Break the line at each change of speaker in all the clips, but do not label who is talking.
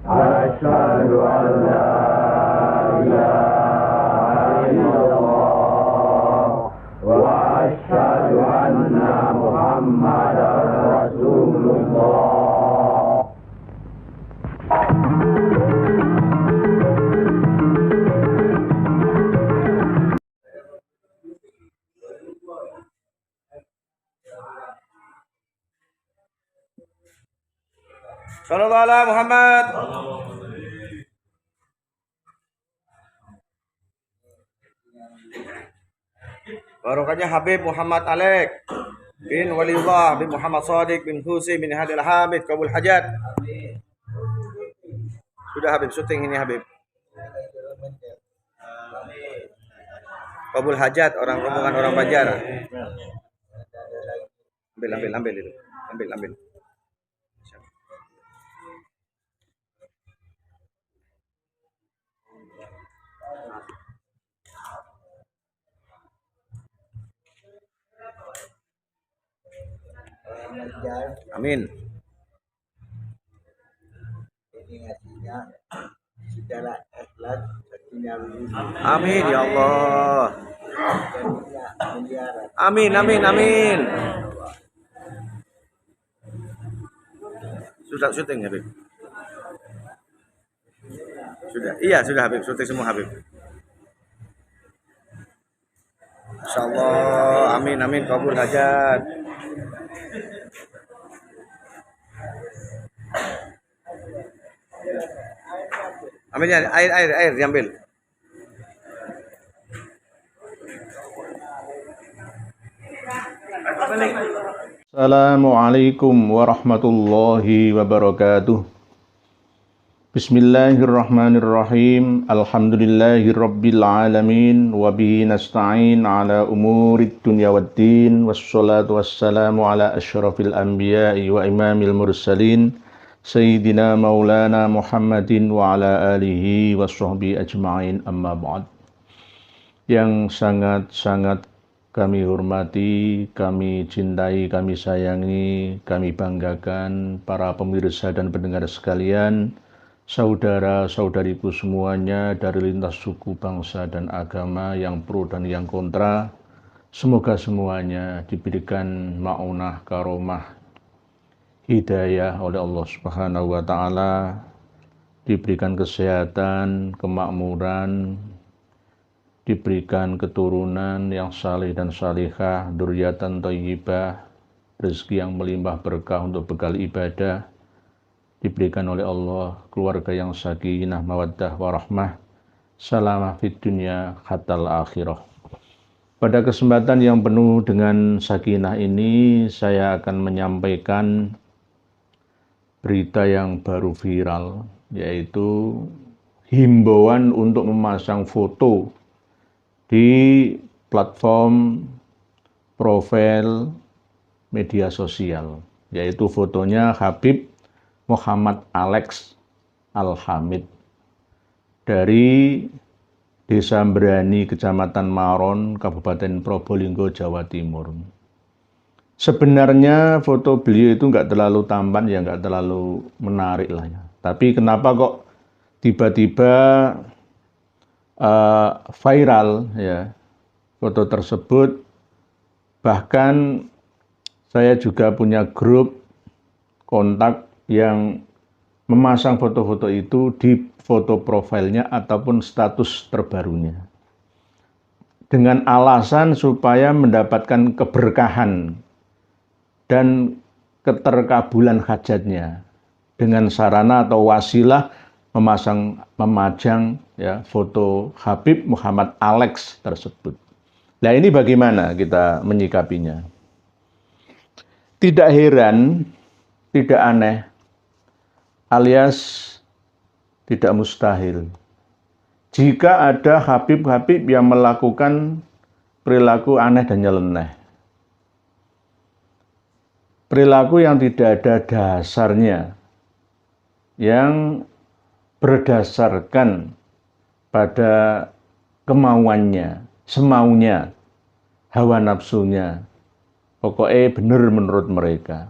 أشهد أن لا إله إلا الله وأشهد أن محمدا رسول الله.
Sallallahu ala Muhammad. Barokahnya Habib Muhammad Alek bin Waliullah bin Muhammad Shadiq bin Husi bin Hadil Hamid kabul hajat. Sudah Habib syuting ini Habib. Kabul hajat orang rombongan orang Banjar. Ambil itu. Ambil. Amin.
Ini ngasihnya secara ikhlas
Amin ya Allah. Amin. Sudah syuting Habib. Sudah Habib, syuting semua Habib. Insyaallah, amin kabul hajat. Ambilnya air diambil.
Assalamualaikum warahmatullahi wabarakatuh. Bismillahirrahmanirrahim. Alhamdulillahirabbil alamin wa bihi nasta'in ala umurid dunya waddin wassalatu wassalamu ala asyrafil anbiya'i wa imamil mursalin sayyidina maulana Muhammadin wa ala alihi washabbihi ajma'in, amma ba'd. Yang sangat-sangat kami hormati, kami cintai, kami sayangi, kami banggakan para pemirsa dan pendengar sekalian, saudara-saudariku semuanya dari lintas suku, bangsa, dan agama yang pro dan yang kontra. Semoga semuanya diberikan ma'unah, karomah, hidayah oleh Allah Subhanahu wa Ta'ala, diberikan kesehatan, kemakmuran, diberikan keturunan yang saleh dan salihah, dzurriatan thayyibah, rezeki yang melimpah berkah untuk bekal ibadah, diberikan oleh Allah keluarga yang sakinah, mawaddah, warahmah, salamah fid dunya hatal akhirah. Pada kesempatan yang penuh dengan sakinah ini, saya akan menyampaikan berita yang baru viral, yaitu himbauan untuk memasang foto di platform profil media sosial, yaitu fotonya Habib Muhammad Alex Al-Hamid dari Desa Brani, Kecamatan Maron, Kabupaten Probolinggo, Jawa Timur. Sebenarnya foto beliau itu nggak terlalu tampan, ya nggak terlalu menarik lah ya. Tapi kenapa kok tiba-tiba viral ya foto tersebut? Bahkan saya juga punya grup kontak yang memasang foto-foto itu di foto profilnya ataupun status terbarunya, dengan alasan supaya mendapatkan keberkahan dan keterkabulan hajatnya, dengan sarana atau wasilah memajang ya foto Habib Muhammad Alex tersebut. Nah, ini bagaimana kita menyikapinya? Tidak heran, tidak aneh, alias tidak mustahil jika ada Habib-Habib yang melakukan perilaku aneh dan nyeleneh. Perilaku yang tidak ada dasarnya, yang berdasarkan pada kemauannya, semaunya, hawa nafsunya. Pokoknya benar menurut mereka.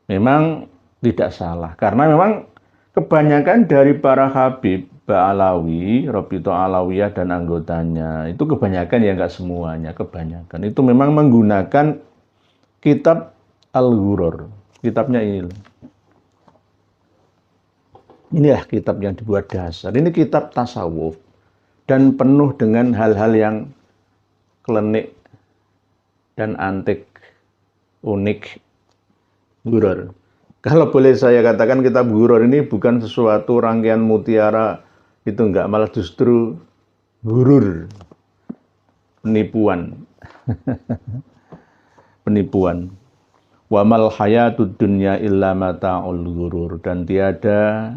Memang tidak salah, karena memang kebanyakan dari para Habib Ba'alawi, Robito Alawiyah dan anggotanya, itu kebanyakan ya nggak semuanya, kebanyakan itu memang menggunakan kitab Al-Ghurur. Kitabnya ini. Inilah kitab yang dibuat dasar. Ini kitab tasawuf dan penuh dengan hal-hal yang klenik dan antik, unik, Ghurur. Kalau boleh saya katakan kitab Ghurur ini bukan sesuatu rangkaian mutiara, itu enggak, malah justru gurur, penipuan. Penipuan. Wa mal hayatud dunya illa mata'ul ghurur, dan tiada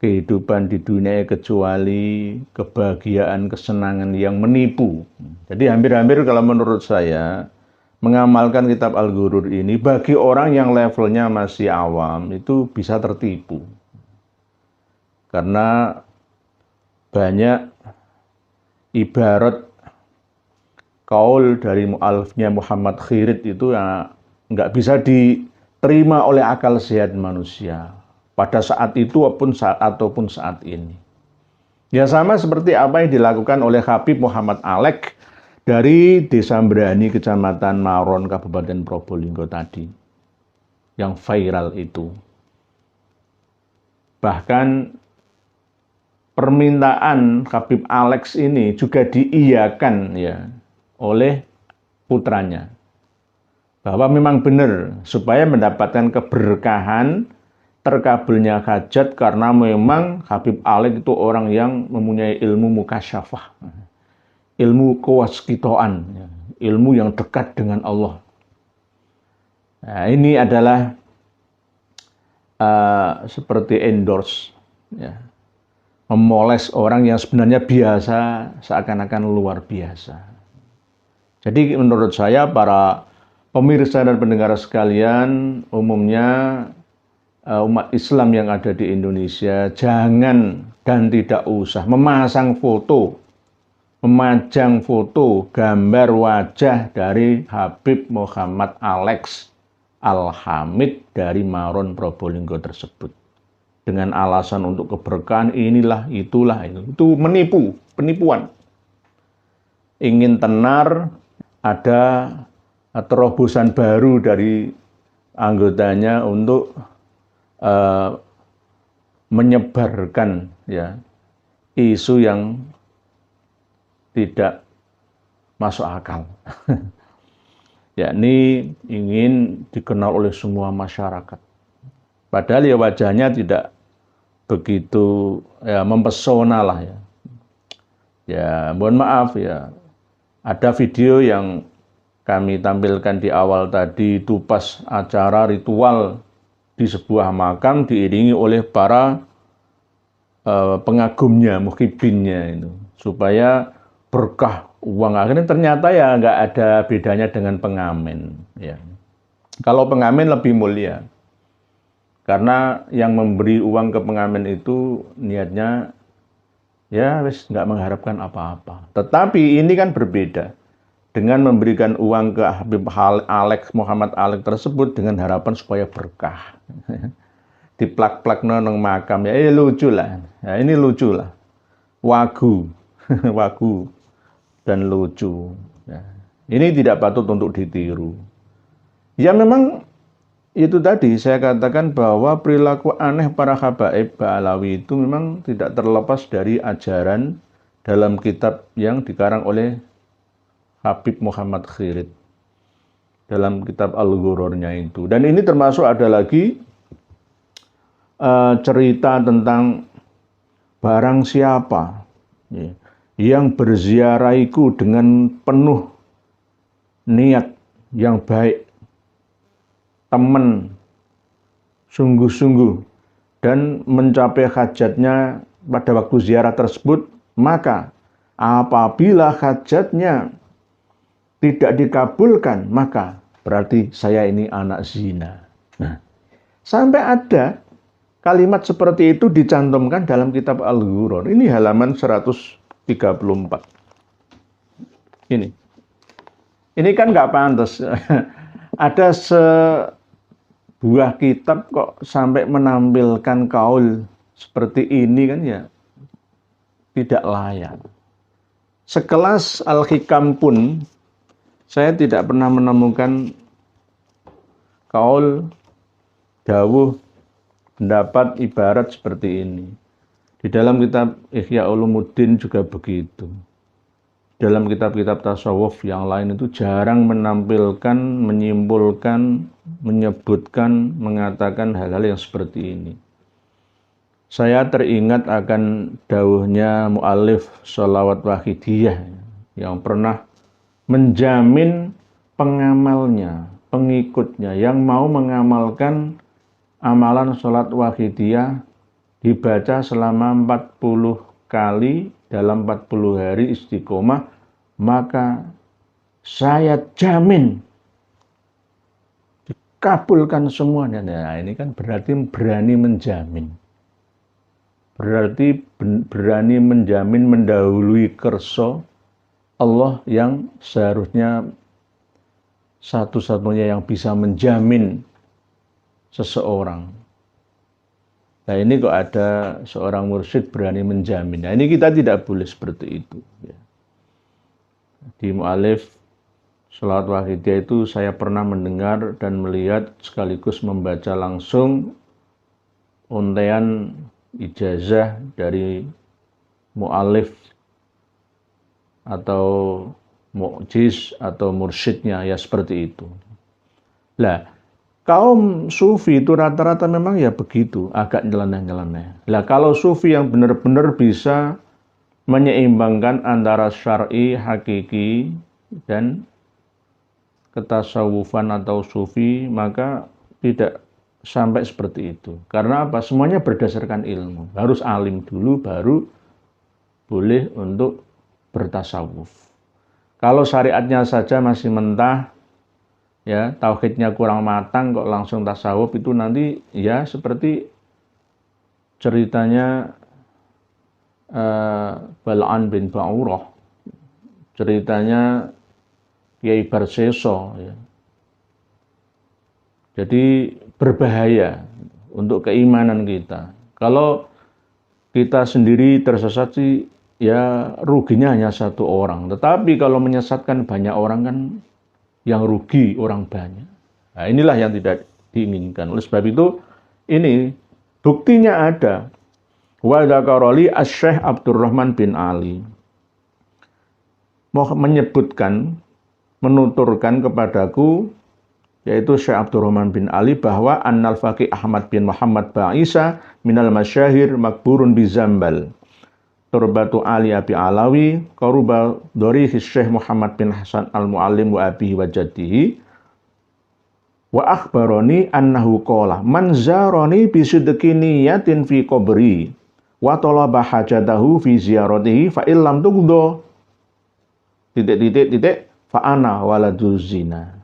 kehidupan di dunia kecuali kebahagiaan, kesenangan yang menipu. Jadi hampir-hampir kalau menurut saya mengamalkan kitab Al-Ghurur ini bagi orang yang levelnya masih awam itu bisa tertipu. Karena banyak ibarat kaul dari mu'alifnya Muhammad Khirit itu yang nggak bisa diterima oleh akal sehat manusia pada saat itu ataupun saat ini. Ya sama seperti apa yang dilakukan oleh Habib Muhammad Alek dari Desa Brani, Kecamatan Maron, Kabupaten Probolinggo tadi, yang viral itu. Bahkan permintaan Habib Alex ini juga diiyakan ya oleh putranya, bahwa memang benar supaya mendapatkan keberkahan terkabulnya hajat, karena memang Habib Alex itu orang yang mempunyai ilmu mukasyafah, ilmu kewaskitoan, ilmu yang dekat dengan Allah. Nah, ini adalah seperti endorse, ya, memoles orang yang sebenarnya biasa seakan-akan luar biasa. Jadi menurut saya para pemirsa dan pendengar sekalian, umumnya umat Islam yang ada di Indonesia, jangan dan tidak usah memajang foto gambar wajah dari Habib Muhammad Alex Al-Hamid dari Maron Probolinggo tersebut dengan alasan untuk keberkahan inilah itulah itu penipuan. Ingin tenar, ada terobosan baru dari anggotanya untuk menyebarkan ya isu yang tidak masuk akal. Yakni ingin dikenal oleh semua masyarakat. Padahal ya wajahnya tidak begitu ya mempesona lah ya. Ya mohon maaf ya, ada video yang kami tampilkan di awal tadi itu pas acara ritual di sebuah makam diiringi oleh para pengagumnya, muhibinnya itu, supaya berkah uang. Akhirnya ternyata ya nggak ada bedanya dengan pengamen. Ya. Kalau pengamen lebih mulia, karena yang memberi uang ke pengamen itu niatnya ya wis nggak mengharapkan apa-apa. Tetapi ini kan berbeda dengan memberikan uang ke Habib Alex Muhammad Alex tersebut dengan harapan supaya berkah. Diplak-plak nang makam ya, lucu lah. Ya, ini lucu lah. Wagu, wagu dan lucu. Ya. Ini tidak patut untuk ditiru. Ya memang itu tadi saya katakan bahwa perilaku aneh para habaib Ba'alawi itu memang tidak terlepas dari ajaran dalam kitab yang dikarang oleh Habib Muhammad Khirit dalam kitab Al-Ghururnya itu. Dan ini termasuk ada lagi cerita tentang barang siapa ya, yang berziarahiku dengan penuh niat yang baik, teman sungguh-sungguh, dan mencapai hajatnya pada waktu ziarah tersebut, maka apabila hajatnya tidak dikabulkan, maka berarti saya ini anak zina. Nah, sampai ada kalimat seperti itu dicantumkan dalam kitab Al-Ghurur. Ini halaman 134. Ini kan nggak pantas. Ada buah kitab kok sampai menampilkan kaul seperti ini kan ya tidak layak. Sekelas Al-Hikam pun saya tidak pernah menemukan kaul, dawuh, pendapat, ibarat seperti ini. Di dalam kitab Ihya Ulumuddin juga begitu. Dalam kitab-kitab tasawuf yang lain itu jarang menampilkan, menyimpulkan, menyebutkan, mengatakan hal-hal yang seperti ini. Saya teringat akan dawuhnya mu'alif Sholawat Wahidiyah yang pernah menjamin pengamalnya, pengikutnya yang mau mengamalkan amalan sholat wahidiyah dibaca selama 40 kali dalam 40 hari istiqomah, maka saya jamin dikabulkan semuanya. Nah, ini kan berarti berani menjamin. Berarti berani menjamin mendahului kerso Allah yang seharusnya satu-satunya yang bisa menjamin seseorang. Nah ini kok ada seorang mursyid berani menjamin. Nah ini kita tidak boleh seperti itu. Di mu'alif Sholawat Wahidiyah itu saya pernah mendengar dan melihat sekaligus membaca langsung untaian ijazah dari mu'alif atau mu'jiz atau mursyidnya ya seperti itu. Lah, kaum sufi itu rata-rata memang ya begitu, agak nyeleneh-nyeleneh. Lah kalau sufi yang benar-benar bisa menyeimbangkan antara syar'i, hakiki dan ketasawufan atau sufi, maka tidak sampai seperti itu. Karena apa? Semuanya berdasarkan ilmu. Harus alim dulu baru boleh untuk bertasawuf. Kalau syariatnya saja masih mentah, ya tauhidnya kurang matang kok langsung tasawuf, itu nanti ya seperti ceritanya Bal'an bin Ba'urah, ceritanya Kiai Barseso, ya. Jadi berbahaya untuk keimanan kita. Kalau kita sendiri tersesat sih ya ruginya hanya satu orang. Tetapi kalau menyesatkan banyak orang kan yang rugi orang banyak. Nah, inilah yang tidak diinginkan. Oleh sebab itu ini buktinya ada. Wa dzakaroli Asy-Syaikh Abdurrahman bin Ali mau menyebutkan, menuturkan kepadaku, yaitu Syekh Abdurrahman bin Ali, bahwa Annal Faqih Ahmad bin Muhammad Ba'isa minal masyahir makburun bizambal turbatu Ali Abi Alawi qaruba dorihi Syekh Muhammad bin Hasan al-Muallim wa abihi wa jaddihi wa akhbaroni annahu qala man zarani bi sidqi niyatin fi qabri wa talaba hajatahu fi ziyaratihi fa illam tuqdo fa ana waladuz zina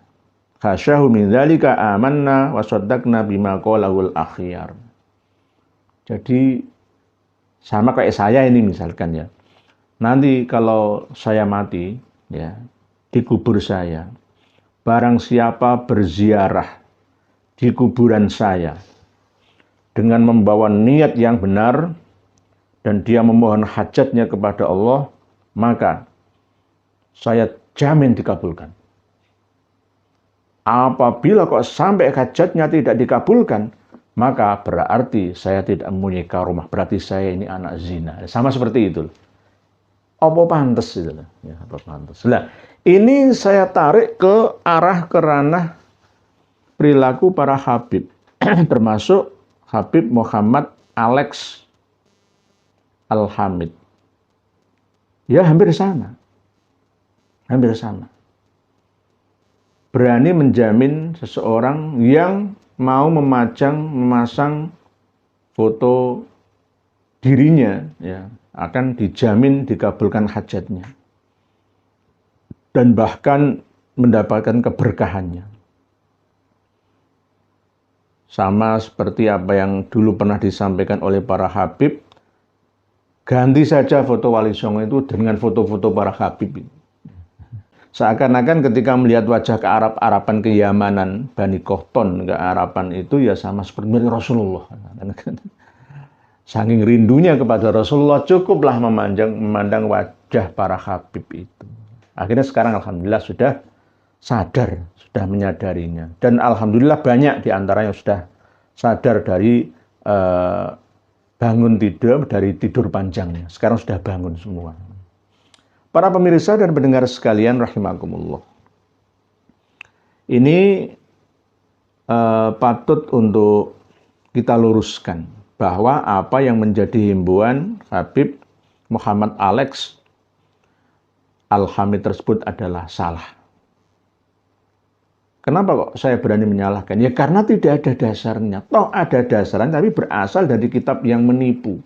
khasyahu min dzalika amanna wa saddaqna bima qalahul akhyar. Jadi sama kayak saya ini misalkan ya. Nanti kalau saya mati ya, di kubur saya, barang siapa berziarah di kuburan saya dengan membawa niat yang benar dan dia memohon hajatnya kepada Allah, maka saya jamin dikabulkan. Apabila kok sampai hajatnya tidak dikabulkan, maka berarti saya tidak mempunyai karomah, berarti saya ini anak zina. Sama seperti itu. Apa pantes itu? Ya, apa pantes. Nah, ini saya tarik ke arah kerana perilaku para habib, termasuk Habib Muhammad Alex Al-Hamid. Ya hampir sama. Hampir sama. Berani menjamin seseorang yang mau memasang foto dirinya, ya, akan dijamin dikabulkan hajatnya. Dan bahkan mendapatkan keberkahannya. Sama seperti apa yang dulu pernah disampaikan oleh para habib, ganti saja foto Wali Songo itu dengan foto-foto para habib. Seakan-akan ketika melihat wajah kearab-araban, keyamanan, Bani Qahtan, kearaban itu ya sama seperti Rasulullah. Saking rindunya kepada Rasulullah, cukuplah memandang wajah para habib itu. Akhirnya sekarang alhamdulillah sudah sadar, sudah menyadarinya. Dan alhamdulillah banyak di antara yang sudah sadar dari bangun tidur, dari tidur panjangnya. Sekarang sudah bangun semua. Para pemirsa dan pendengar sekalian rahimakumullah. Ini patut untuk kita luruskan bahwa apa yang menjadi himbauan Habib Muhammad Alex Al-Hamid tersebut adalah salah. Kenapa kok saya berani menyalahkan? Ya karena tidak ada dasarnya. Toh ada dasarnya tapi berasal dari kitab yang menipu.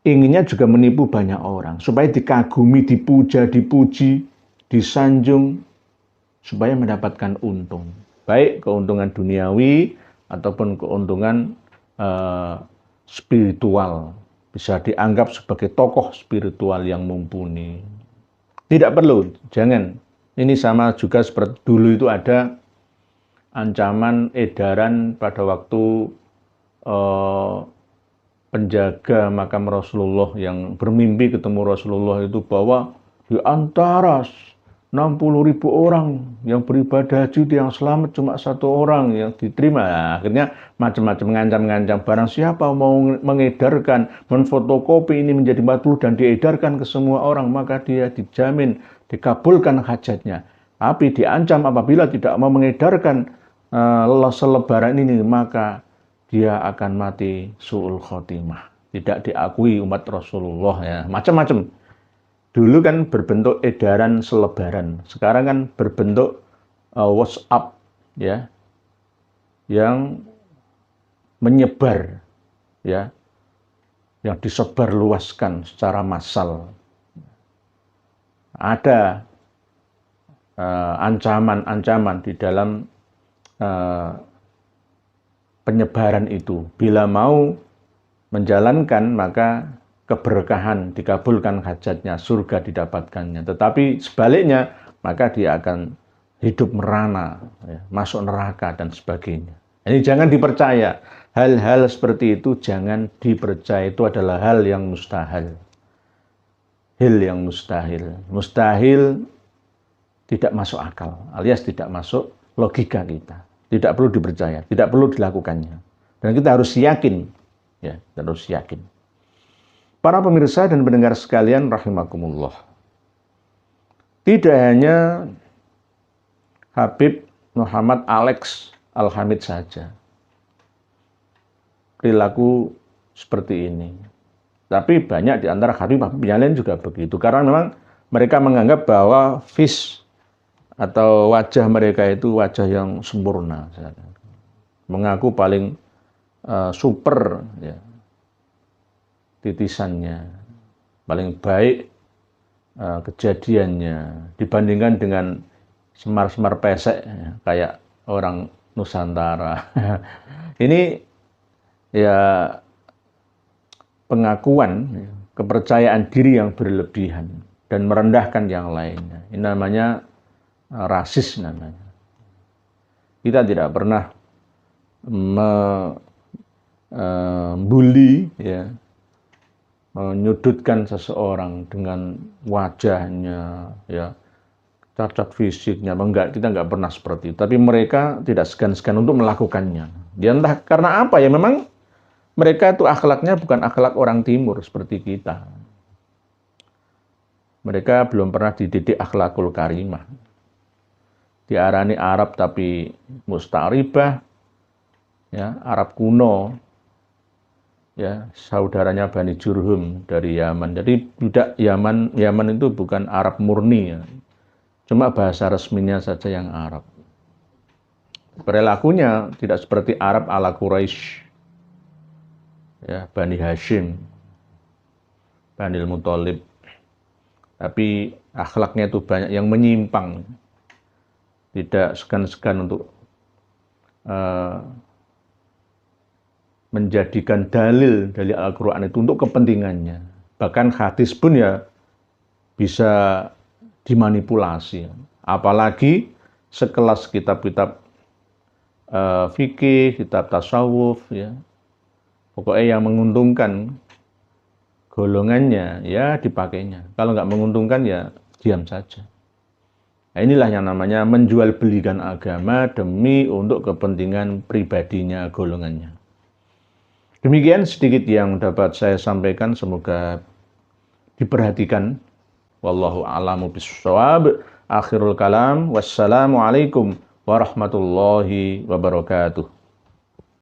Inginnya juga menipu banyak orang supaya dikagumi, dipuja, dipuji, disanjung supaya mendapatkan untung. Baik keuntungan duniawi ataupun keuntungan spiritual. Bisa dianggap sebagai tokoh spiritual yang mumpuni. Tidak perlu, jangan. Ini sama juga seperti dulu itu ada ancaman edaran pada waktu penjaga makam Rasulullah yang bermimpi ketemu Rasulullah itu bahwa di antara 60.000 orang yang beribadah haji yang selamat cuma 1 orang yang diterima. Nah, akhirnya macam-macam mengancam-ngancam barang siapa mau mengedarkan, menfotokopi ini menjadi batu dan diedarkan ke semua orang maka dia dijamin dikabulkan hajatnya. Tapi diancam apabila tidak mau mengedarkan selebaran ini maka dia akan mati su'ul khotimah. Tidak diakui umat Rasulullah ya. Macam-macam. Dulu kan berbentuk edaran selebaran. Sekarang kan berbentuk WhatsApp ya. Yang menyebar ya. Yang disebarluaskan secara massal. Ada ancaman-ancaman di dalam penyebaran itu. Bila mau menjalankan maka keberkahan dikabulkan hajatnya, surga didapatkannya. Tetapi sebaliknya maka dia akan hidup merana, ya, masuk neraka dan sebagainya. Ini jangan dipercaya. Hal-hal seperti itu jangan dipercaya. Itu adalah hal yang mustahil. Hal yang mustahil. Mustahil tidak masuk akal, alias tidak masuk logika kita. Tidak perlu dipercaya, tidak perlu dilakukannya. Dan kita harus yakin, ya, kita harus yakin. Para pemirsa dan pendengar sekalian rahimakumullah. Tidak hanya Habib Muhammad Alex Al-Hamid saja perilaku seperti ini. Tapi banyak di antara Habib-Habib yang lain juga begitu. Karena memang mereka menganggap bahwa face atau wajah mereka itu wajah yang sempurna. Mengaku paling super ya, titisannya, paling baik kejadiannya dibandingkan dengan semar-semar pesek ya, kayak orang Nusantara. Ini ya pengakuan, kepercayaan diri yang berlebihan dan merendahkan yang lainnya. Ini namanya rasis namanya. Kita tidak pernah membuli ya, menyudutkan seseorang dengan wajahnya ya, cacat fisiknya, enggak, kita enggak pernah seperti itu. Tapi mereka tidak segan-segan untuk melakukannya. Dia entah karena apa ya, memang mereka itu akhlaknya bukan akhlak orang timur seperti kita. Mereka belum pernah dididik akhlakul karimah. Diarani Arab tapi musta'ribah, ya, Arab kuno, ya, saudaranya Bani Jurhum dari Yaman. Jadi budak Yaman itu bukan Arab murni, ya. Cuma bahasa resminya saja yang Arab. Perilakunya tidak seperti Arab ala Quraisy, ya, Bani Hashim, Bani Muthalib. Tapi akhlaknya itu banyak yang menyimpang. Tidak segan-segan untuk menjadikan dalil dari Al-Quran itu untuk kepentingannya. Bahkan hadis pun ya bisa dimanipulasi. Apalagi sekelas kitab-kitab fikih, kitab tasawuf, ya. Pokoknya yang menguntungkan golongannya, ya dipakainya. Kalau nggak menguntungkan, ya diam saja. Nah, inilah yang namanya menjual belikan agama demi untuk kepentingan pribadinya golongannya. Demikian sedikit yang dapat saya sampaikan, semoga diperhatikan. Wallahu a'lamu bishawab. Akhirul kalam. Wassalamualaikum warahmatullahi wabarakatuh.